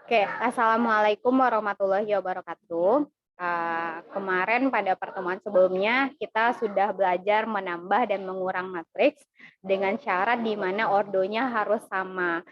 Oke, Assalamualaikum warahmatullahi wabarakatuh. Kemarin pada pertemuan sebelumnya kita sudah belajar menambah dan mengurang matriks dengan syarat di mana ordonya harus sama.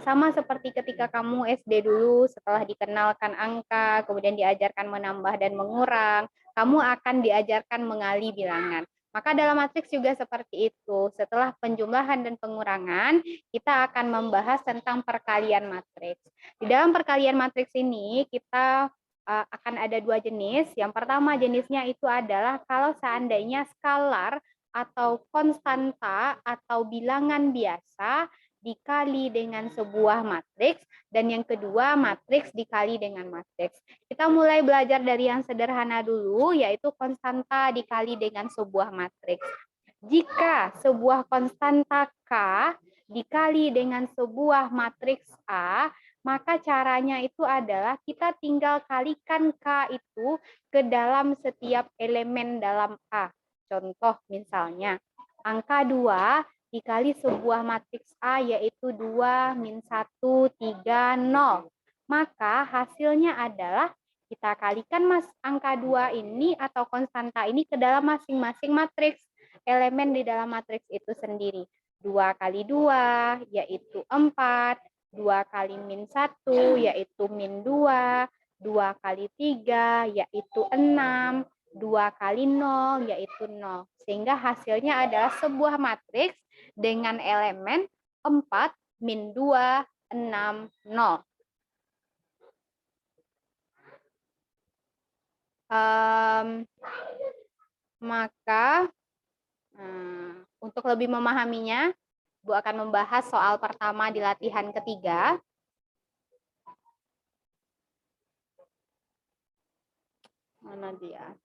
Sama seperti ketika kamu SD dulu, setelah dikenalkan angka, kemudian diajarkan menambah dan mengurang, kamu akan diajarkan mengali bilangan. Maka dalam matriks juga seperti itu. Setelah penjumlahan dan pengurangan, kita akan membahas tentang perkalian matriks. Di dalam perkalian matriks ini kita akan ada dua jenis. Yang pertama jenisnya itu adalah kalau seandainya skalar atau konstanta atau bilangan biasa dikali dengan sebuah matriks, dan yang kedua matriks dikali dengan matriks. Kita mulai belajar dari yang sederhana dulu, yaitu konstanta dikali dengan sebuah matriks. Jika sebuah konstanta K dikali dengan sebuah matriks A, maka caranya itu adalah kita tinggal kalikan K itu ke dalam setiap elemen dalam A. Contoh misalnya, angka 2 dikali sebuah matriks A yaitu 2, min 1, 3, 0. Maka hasilnya adalah kita kalikan angka 2 ini atau konstanta ini ke dalam masing-masing matriks elemen di dalam matriks itu sendiri. 2 kali 2 yaitu 4, 2 kali min 1 yaitu min 2, 2 kali 3 yaitu 6, 2 kali 0 yaitu 0. Sehingga hasilnya adalah sebuah matriks dengan elemen 4, min 2, 6, 0. Maka untuk lebih memahaminya, Bu akan membahas soal pertama di latihan ketiga. Mana dia?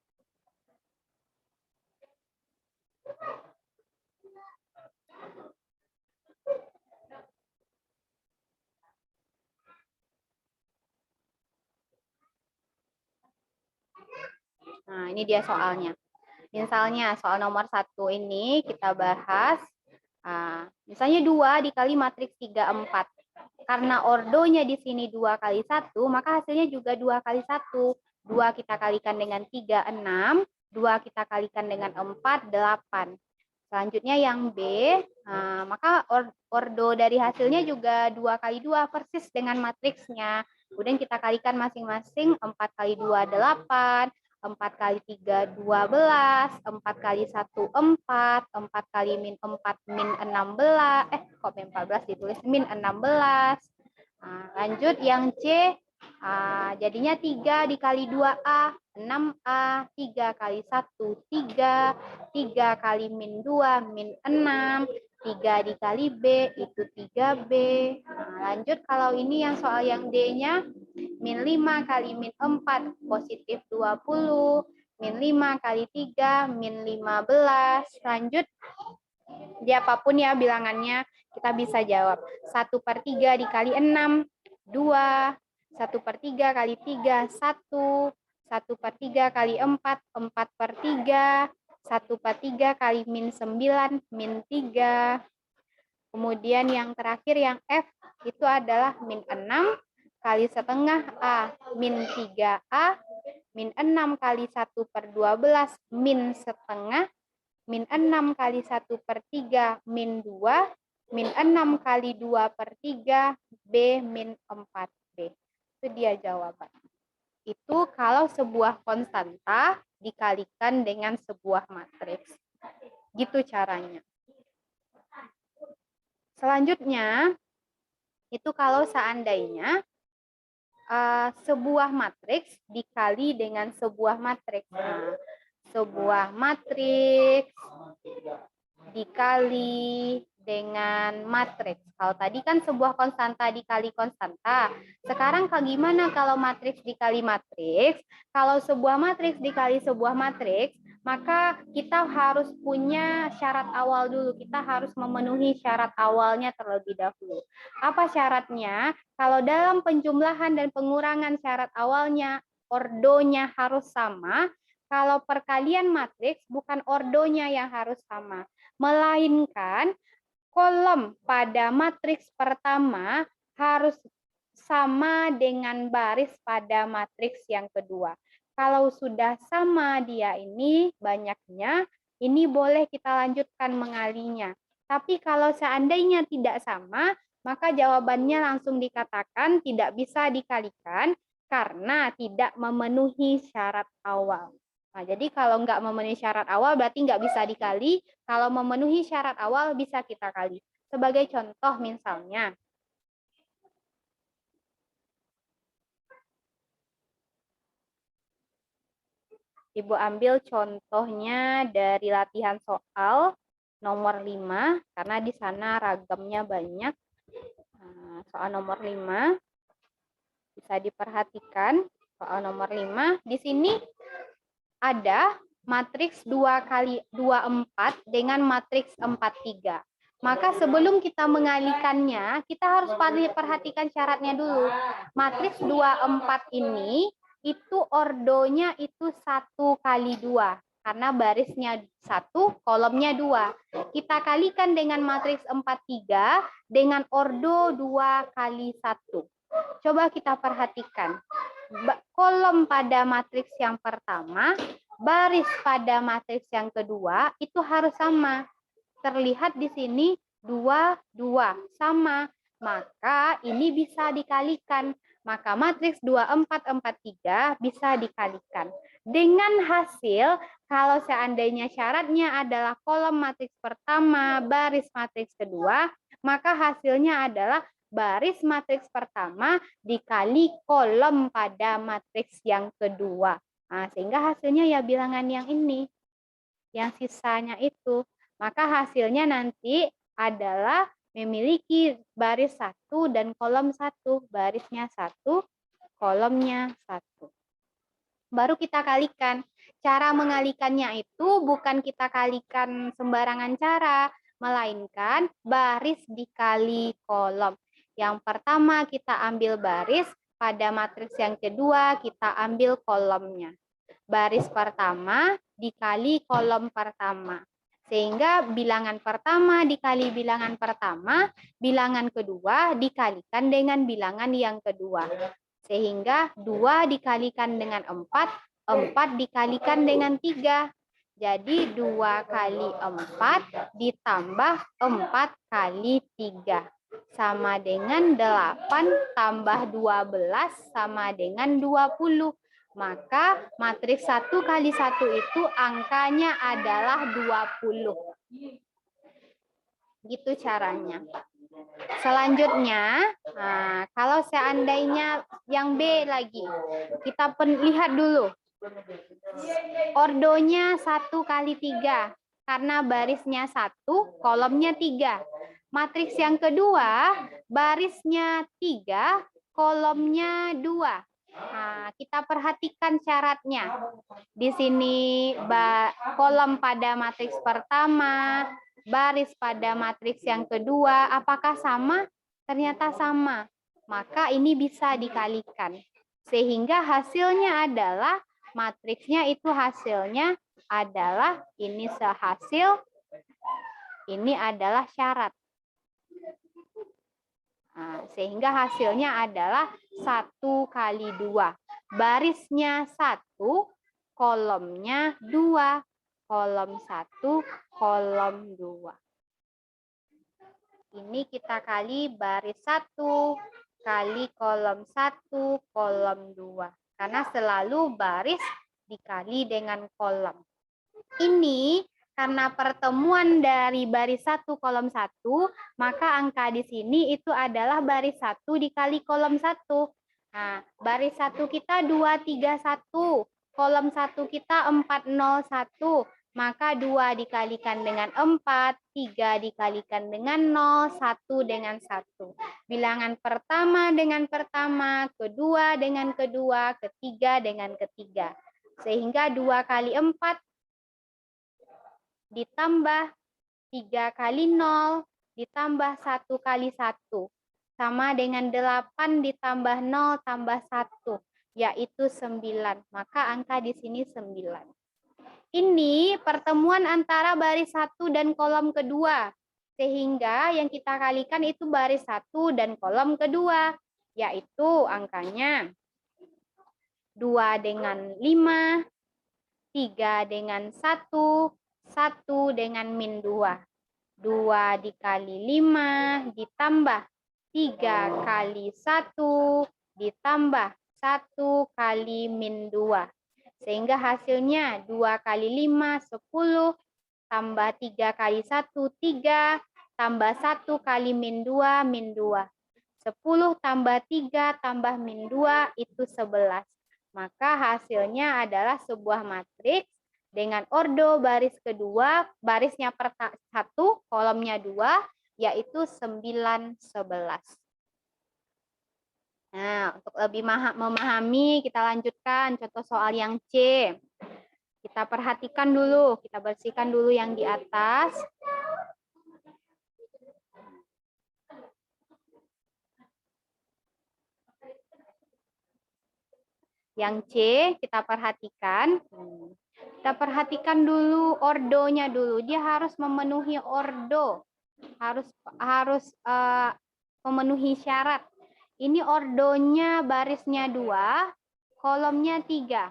Nah, ini dia soalnya. Misalnya soal nomor 1 ini kita bahas, misalnya 2 dikali matriks 3, 4. Karena ordonya di sini 2 kali 1, maka hasilnya juga 2 kali 1. 2 kita kalikan dengan 3, 6. 2 kita kalikan dengan 4, 8. Selanjutnya yang B, maka ordo dari hasilnya juga 2 kali 2 persis dengan matriksnya. Kemudian kita kalikan masing-masing, 4 kali 2, 8. 4 kali 3, 12. 4 kali 1, 4. 4 kali min 4, min 16. Kok min 14 ditulis? Min 16. Lanjut yang C, jadinya 3 dikali 2A, 6A. 3 kali 1, 3. 3 kali min 2, min 6. 3 dikali B, itu 3B. Lanjut kalau ini yang soal yang D-nya, min 5 kali min 4, positif 20. Min 5 kali 3, min 15. Lanjut, di apapun ya bilangannya, kita bisa jawab. 1/3 dikali 6, 2. 1/3 kali 3, 1. 1/3 kali 4, 4/3. 1/3 kali min 9, min 3. Kemudian yang terakhir yang F itu adalah min 6 kali setengah A, min 3A, min 6 kali 1/12, min setengah, min 6 kali 1/3, min 2, min 6 kali 2/3, B, min 4B. Itu dia jawaban. Itu kalau sebuah konstanta dikalikan dengan sebuah matriks. Gitu caranya. Selanjutnya, itu kalau seandainya sebuah matriks dikali dengan sebuah matriks. Nah, sebuah matriks dikali dengan matriks. Kalau tadi kan sebuah konstanta dikali konstanta. Sekarang gimana kalau matriks dikali matriks? Kalau sebuah matriks dikali sebuah matriks, maka kita harus punya syarat awal dulu. Kita harus memenuhi syarat awalnya terlebih dahulu. Apa syaratnya? Kalau dalam penjumlahan dan pengurangan syarat awalnya, ordonya harus sama. Kalau perkalian matriks, bukan ordonya yang harus sama, melainkan kolom pada matriks pertama harus sama dengan baris pada matriks yang kedua. Kalau sudah sama dia ini banyaknya, ini boleh kita lanjutkan mengalinya. Tapi kalau seandainya tidak sama, maka jawabannya langsung dikatakan tidak bisa dikalikan karena tidak memenuhi syarat awal. Nah, jadi kalau nggak memenuhi syarat awal berarti nggak bisa dikali. Kalau memenuhi syarat awal bisa kita kali. Sebagai contoh misalnya, Ibu ambil contohnya dari latihan soal nomor 5, karena di sana ragamnya banyak. Nah, soal nomor 5, bisa diperhatikan. Soal nomor 5, di sini ada matriks 2 kali 2, 4 dengan matriks 4, 3. Maka sebelum kita mengalikannya, kita harus perhatikan syaratnya dulu. Matriks 2, 4 ini, itu ordonya itu 1 kali 2. Karena barisnya 1, kolomnya 2. Kita kalikan dengan matriks 4, 3 dengan ordo 2 kali 1. Coba kita perhatikan. Kolom pada matriks yang pertama, baris pada matriks yang kedua itu harus sama. Terlihat di sini 2, 2 sama. Maka ini bisa dikalikan. Maka matriks 2, 4, 4, 3 bisa dikalikan. Dengan hasil, kalau seandainya syaratnya adalah kolom matriks pertama, baris matriks kedua, maka hasilnya adalah baris matriks pertama dikali kolom pada matriks yang kedua. Nah, sehingga hasilnya ya bilangan yang ini. Yang sisanya itu. Maka hasilnya nanti adalah memiliki baris 1 dan kolom 1. Barisnya 1, kolomnya 1. Baru kita kalikan. Cara mengalikannya itu bukan kita kalikan sembarangan cara, melainkan baris dikali kolom. Yang pertama kita ambil baris, pada matriks yang kedua kita ambil kolomnya. Baris pertama dikali kolom pertama. Sehingga bilangan pertama dikali bilangan pertama, bilangan kedua dikalikan dengan bilangan yang kedua. Sehingga 2 dikalikan dengan 4, 4 dikalikan dengan 3. Jadi 2 kali 4 ditambah 4 kali 3. Sama dengan 8 tambah 12 sama dengan 20. Maka matriks 1 kali 1 itu angkanya adalah 20. Gitu caranya. Selanjutnya, nah, kalau seandainya yang B lagi, kita lihat dulu. Ordonya 1 kali 3, karena barisnya 1, kolomnya 3. Matriks yang kedua, barisnya 3, kolomnya 2. Nah, kita perhatikan syaratnya. Di sini kolom pada matriks pertama, baris pada matriks yang kedua, apakah sama? Ternyata sama. Maka ini bisa dikalikan. Sehingga hasilnya adalah, matriksnya itu hasilnya adalah, ini sehasil, ini adalah syarat. Nah, sehingga hasilnya adalah 1 kali 2. Barisnya 1, kolomnya 2. Kolom 1, kolom 2. Ini kita kali baris 1, kali kolom 1, kolom 2. Karena selalu baris dikali dengan kolom. Ini karena pertemuan dari baris 1 kolom 1, maka angka di sini itu adalah baris 1 dikali kolom 1. Nah, baris 1 kita 231, kolom 1 kita 401, maka 2 dikalikan dengan 4, 3 dikalikan dengan 0, 1 dengan 1. Bilangan pertama dengan pertama, kedua dengan kedua, ketiga dengan ketiga. Sehingga 2 kali 4 ditambah 3 kali 0 ditambah 1 kali 1 sama dengan 8 ditambah 0 tambah 1 yaitu 9. Maka angka di sini 9. Ini pertemuan antara baris 1 dan kolom kedua. Sehingga yang kita kalikan itu baris 1 dan kolom kedua. yaitu angkanya 2 dengan 5, 3 dengan 1, 1 dengan min 2. 2 dikali 5 ditambah 3 kali 1 ditambah 1 kali min 2. Sehingga hasilnya 2 kali 5, 10, tambah 3 kali 1, 3, tambah 1 kali min 2, min 2. 10 tambah 3 tambah min 2 itu 11. Maka hasilnya adalah sebuah matriks dengan ordo baris kedua, barisnya per 1, kolomnya 2, yaitu 9, 11. Nah, untuk lebih memahami, kita lanjutkan contoh soal yang C. Kita perhatikan dulu, kita bersihkan dulu yang di atas. Yang C, kita perhatikan. Kita perhatikan dulu ordonya dulu. Dia harus memenuhi ordo. Harus memenuhi syarat. Ini ordonya barisnya 2, kolomnya 3.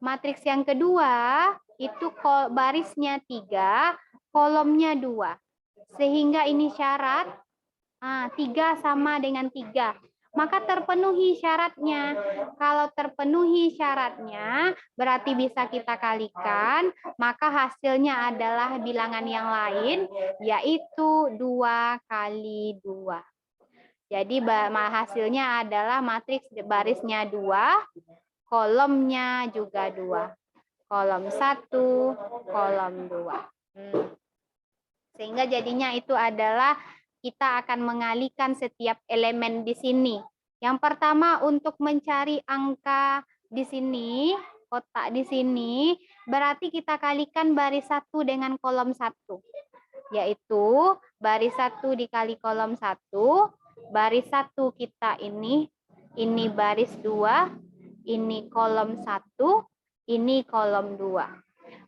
Matriks yang kedua itu barisnya 3, kolomnya 2. Sehingga ini syarat 3 sama dengan 3. Maka terpenuhi syaratnya. Kalau terpenuhi syaratnya, berarti bisa kita kalikan, maka hasilnya adalah bilangan yang lain, yaitu 2 kali 2. Jadi hasilnya adalah matriks barisnya 2, kolomnya juga 2. Kolom 1, kolom 2. Sehingga jadinya itu adalah kita akan mengalihkan setiap elemen di sini. Yang pertama untuk mencari angka di sini, kotak di sini, berarti kita kalikan baris 1 dengan kolom 1. Yaitu baris 1 dikali kolom 1, baris 1 kita ini baris 2, ini kolom 1, ini kolom 2.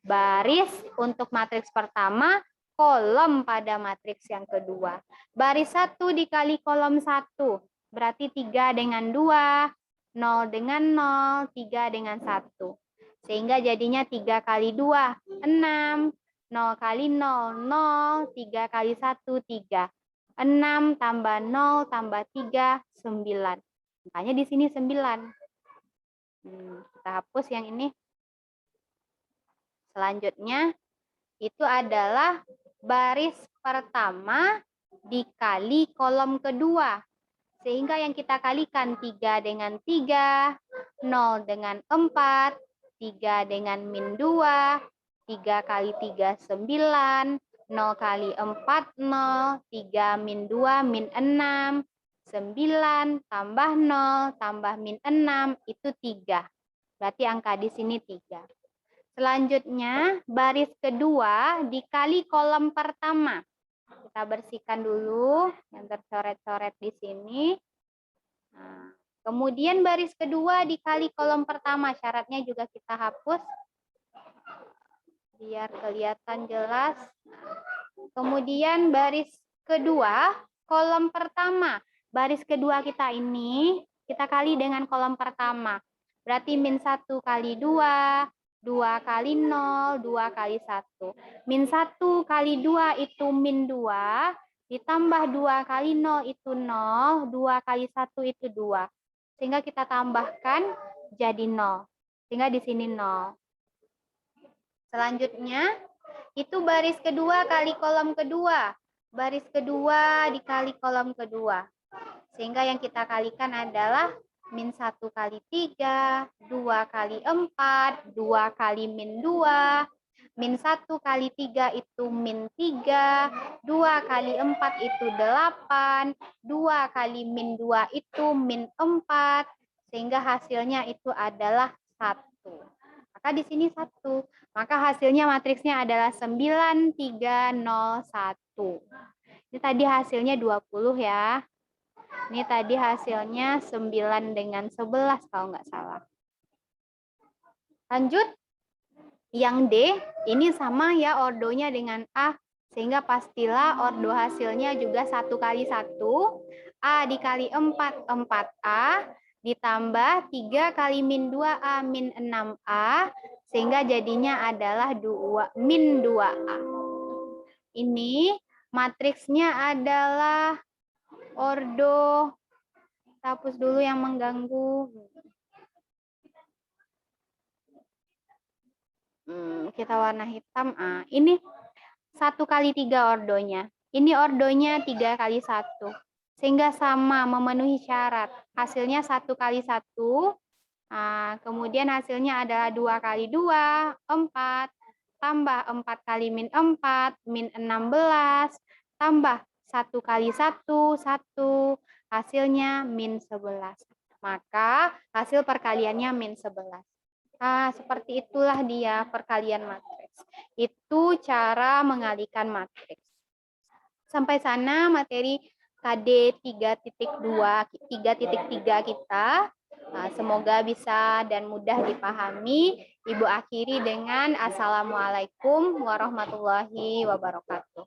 Baris untuk matriks pertama, kolom pada matriks yang kedua. Baris 1 dikali kolom 1, berarti 3 dengan 2, 0 dengan 0, 3 dengan 1. Sehingga jadinya 3 kali 2, 6, 0 kali 0, 0, 3 kali 1, 3. 6 tambah 0 tambah 3, 9. Makanya di sini 9. Kita hapus yang ini. Selanjutnya, itu adalah baris pertama dikali kolom kedua. Sehingga yang kita kalikan 3 dengan 3, 0 dengan 4, 3 dengan min 2, 3 kali 3, 9, 0 kali 4, 0, 3 min 2, min 6, 9 tambah 0 tambah min 6, itu 3. Berarti angka di sini 3. Selanjutnya, baris kedua dikali kolom pertama. Kita bersihkan dulu yang tercoret-coret di sini. Nah, kemudian baris kedua dikali kolom pertama. Syaratnya juga kita hapus biar kelihatan jelas. Kemudian baris kedua, kolom pertama. Baris kedua kita ini kita kali dengan kolom pertama. Berarti min 1 kali 2, 2 kali 0, 2 kali 1. Min 1 kali 2 itu min 2, ditambah 2 kali 0 itu 0, 2 kali 1 itu 2. Sehingga kita tambahkan jadi 0. Sehingga di sini 0. Selanjutnya, itu baris kedua kali kolom kedua. Baris kedua dikali kolom kedua. Sehingga yang kita kalikan adalah min 1 kali 3, 2 kali 4, 2 kali min 2, min 1 kali 3 itu min 3, 2 kali 4 itu 8, 2 kali min 2 itu min 4, sehingga hasilnya itu adalah 1. Maka di sini 1. Maka hasilnya matriksnya adalah 9, 3, 0, 1. Ini tadi hasilnya 20 ya. Ini tadi hasilnya 9 dengan 11 kalau nggak salah. Lanjut. Yang D, ini sama ya ordonya dengan A. Sehingga pastilah ordo hasilnya juga 1 kali 1, A dikali 4, 4A, ditambah 3 kali min 2A, min 6A, sehingga jadinya adalah min 2A. Ini matriksnya adalah ordo, hapus dulu yang mengganggu. Kita warna hitam. Ini 1 kali 3 ordonya. Ini ordonya 3 kali 1. Sehingga sama, memenuhi syarat. Hasilnya 1 kali 1. Kemudian hasilnya adalah 2 kali 2, 4. Tambah 4 kali min 4, min 16. Tambah 1 kali 1, 1. Hasilnya min 11. Maka hasil perkaliannya min 11. Seperti itulah dia perkalian matriks. Itu cara mengalihkan matriks. Sampai sana materi KD 3.3 kita. Semoga bisa dan mudah dipahami. Ibu akhiri dengan Assalamualaikum warahmatullahi wabarakatuh.